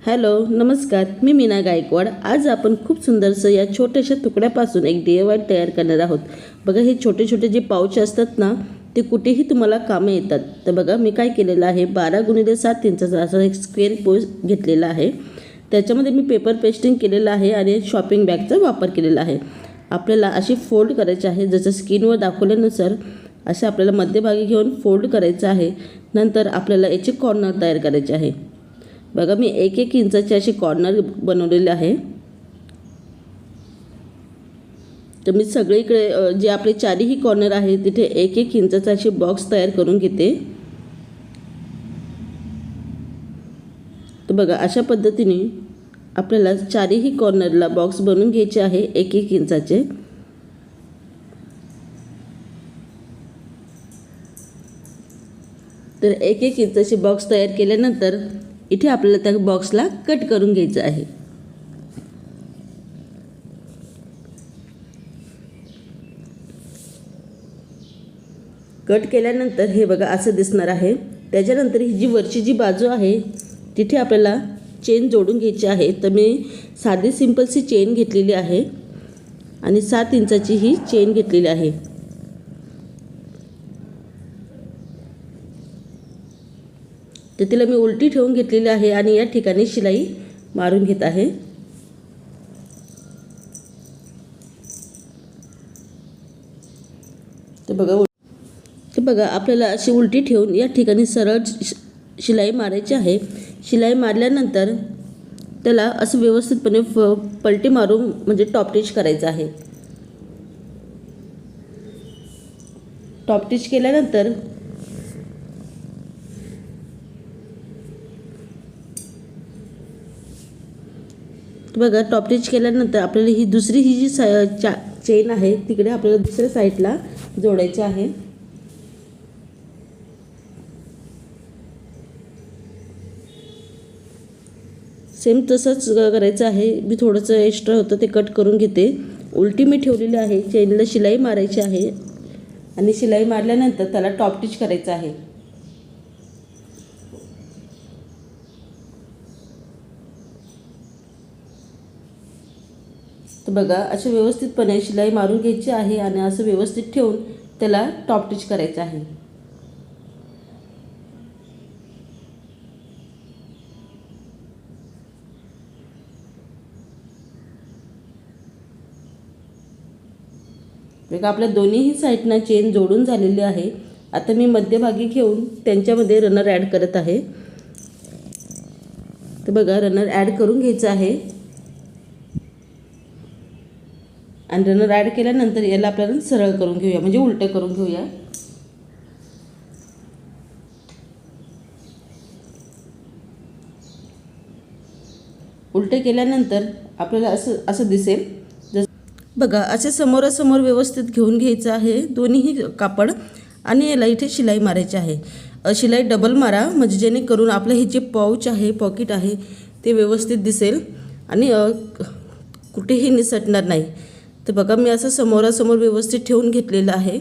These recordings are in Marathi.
हॅलो नमस्कार, मी मीना गायकवाड। आज आपण खूप सुंदरसं या छोट्याशा तुकड्यापासून एक DIY तयार करणार आहोत। बघा, हे छोटे छोटे जे पाउच असतात ना, ते कुठेही तुम्हाला कामे येतात। तर बघा, मी काय केलेलं आहे, 12x7 इंचाचा असा एक स्क्वेअर पोज घेतलेला आहे। त्याच्यामध्ये मी पेपर पेस्टिंग केलेलं आहे आणि शॉपिंग बॅगचा वापर केलेला आहे। आपल्याला अशी फोल्ड करायची आहे, जसं स्क्रीनवर दाखवल्यानुसार अशा आपल्याला मध्यभागी घेऊन फोल्ड करायचं आहे। नंतर आपल्याला याचे कॉर्नर तयार करायचे आहे। बघा, मी 1-1 इंचाचे असे कॉर्नर बनवलेले आहे। तर मी सगळीकडे जे आपले चारही कॉर्नर आहे तिथे 1-1 इंचाचा असे बॉक्स तयार करून घेते। तर बघा, अशा पद्धतीने आपल्याला चारही कॉर्नरला बॉक्स बनवून घ्यायचे आहे 1-1 इंचाचे। तर 1-1 इंचाचे बॉक्स तयार केल्यानंतर इथे आपल्याला त्या बॉक्सला कट करून घ्यायचं आहे। कट केल्यानंतर हे बघा असं दिसणार आहे। त्याच्यानंतर ही जी वरची जी बाजू आहे तिथे आपल्याला चेन जोडून घ्यायची आहे। तर मी साधी सिंपलची चेन घेतलेली आहे आणि 7 इंचाची ही चेन घेतलेली आहे। तर तिला मी उलटी ठेवून घेतलेली आहे आणि या ठिकाणी शिलाई मारून घेत आहे। तर बघा आपल्याला अशी उलटी ठेवून या ठिकाणी सरळ शिलाई मारायची आहे। शिलाई मारल्यानंतर त्याला असं व्यवस्थितपणे पलटी मारून म्हणजे टॉप टिच करायचं आहे। टॉप टिच केल्यानंतर बघा, टॉप टिच केल्यानंतर आपल्याला ही दुसरी ही जी चेन आहे तिकडे आपल्याला दुसऱ्या साईडला जोडायची आहे। सेम तसंच करायचं आहे। मी थोडंसं एक्स्ट्रा होतं ते कट करून घेते। उलटी मी ठेवलेली आहे, चेनला शिलाई मारायची आहे आणि शिलाई मारल्यानंतर त्याला टॉप टिच करायचं आहे। तर बघा, असे व्यवस्थितपणे शिलाई मारून घ्यायची आहे आणि असं व्यवस्थित ठेवून त्याला टॉप टिच करायचं आहे। बघा, आपल्या दोन्हीही साईडना चेन जोडून झालेली आहे। आता मी मध्यभागी घेऊन त्यांच्यामध्ये रनर ॲड करत आहे। तर बघा, रनर ॲड करून घ्यायचं आहे आणि रनर ॲड केल्यानंतर याला आपल्याला सरळ करून घेऊया, म्हणजे उलटं करून घेऊया। उलटे केल्यानंतर आपल्याला असं दिसेल। बघा, असे समोरासमोर व्यवस्थित घेऊन घ्यायचं आहे दोन्हीही कापड आणि याला इथे शिलाई मारायची आहे। शिलाई डबल मारा, म्हणजे जेणेकरून आपलं हे जे पाऊच आहे, पॉकेट आहे, ते व्यवस्थित दिसेल आणि कुठेही निसटणार नाही। तर बघा, मी असं समोरासमोर व्यवस्थित ठेवून घेतलेलं आहे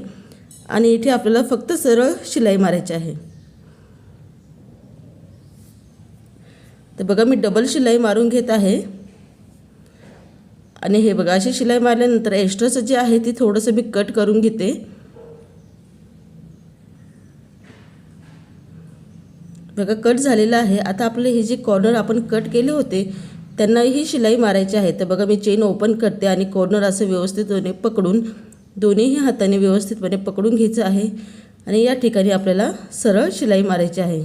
आणि इथे आपल्याला फक्त सरळ शिलाई मारायची आहे। तर बघा, मी डबल शिलाई मारून घेत आहे आणि हे बघा, अशी शिलाई मारल्यानंतर एक्स्ट्राचं जे आहे ते थोडंसं मी कट करून घेते। बघा, कट झालेलं आहे। आता आपले हे जे कॉर्नर आपण कट केले होते त्यांनाही शिलाई मारायची आहे। तर बघा, मी चेन ओपन करते आणि कॉर्नर असं व्यवस्थितपणे पकडून दोन्हीही हाताने व्यवस्थितपणे पकडून घ्यायचं आहे आणि या ठिकाणी आपल्याला सरळ शिलाई मारायची आहे।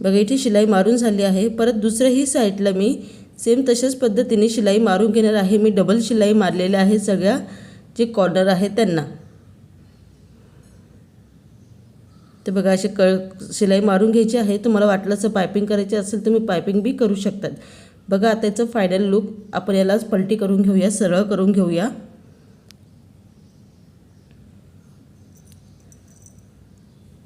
बघा, इथे शिलाई मारून झाली आहे। परत दुसऱ्याही साईडला मी सेम तशाच पद्धतीने शिलाई मारून घेणार आहे। मी डबल शिलाई मारलेल्या आहे सगळ्या जे कॉर्नर आहे त्यांना। तर बघा, असे शिलाई मारून घ्यायची आहे। तुम्हाला वाटलं असं पायपिंग करायची असेल तर मी पायपिंग बी करू शकतात। बघा, आता याचं फायनल लुक आपण यालाच पलटी करून घेऊया, सरळ करून घेऊया।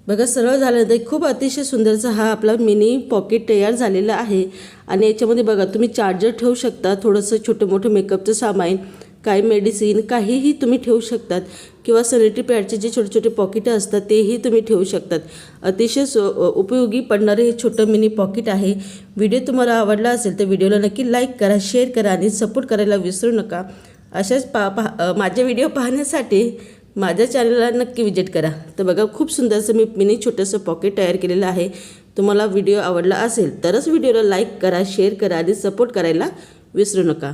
बघा, सरळ झाल्यानंतर खूप अतिशय सुंदरसा हा आपला मिनी पॉकेट तयार झालेला आहे। आणि याच्यामध्ये बघा, तुम्ही चार्जर ठेवू शकता, थोडंसं छोटं मोठं मेकअपचं सामान, काही मेडिसिन काहीही तुम्ही ठेवू शकतात किंवा सॅनिटरी पॅडचे जे छोटे छोटे पॉकेटं असतात तेही तुम्ही ठेवू शकतात. अतिशय उपयोगी पडणारे हे छोटं मिनी पॉकेट आहे. व्हिडिओ तुम्हाला आवडला असेल तर व्हिडिओला नक्की लाईक करा, शेअर करा आणि सपोर्ट करायला विसरू नका. अशाच माझे व्हिडिओ पाहण्यासाठी माझ्या चॅनलला नक्की विजिट करा. तर बघा खूप सुंदरसं मी मिनी छोटंसं पॉकेट तयार केलेलं आहे. तुम्हाला व्हिडिओ आवडला असेल तरच व्हिडिओला लाईक करा, शेअर करा आणि सपोर्ट करायला विसरू नका.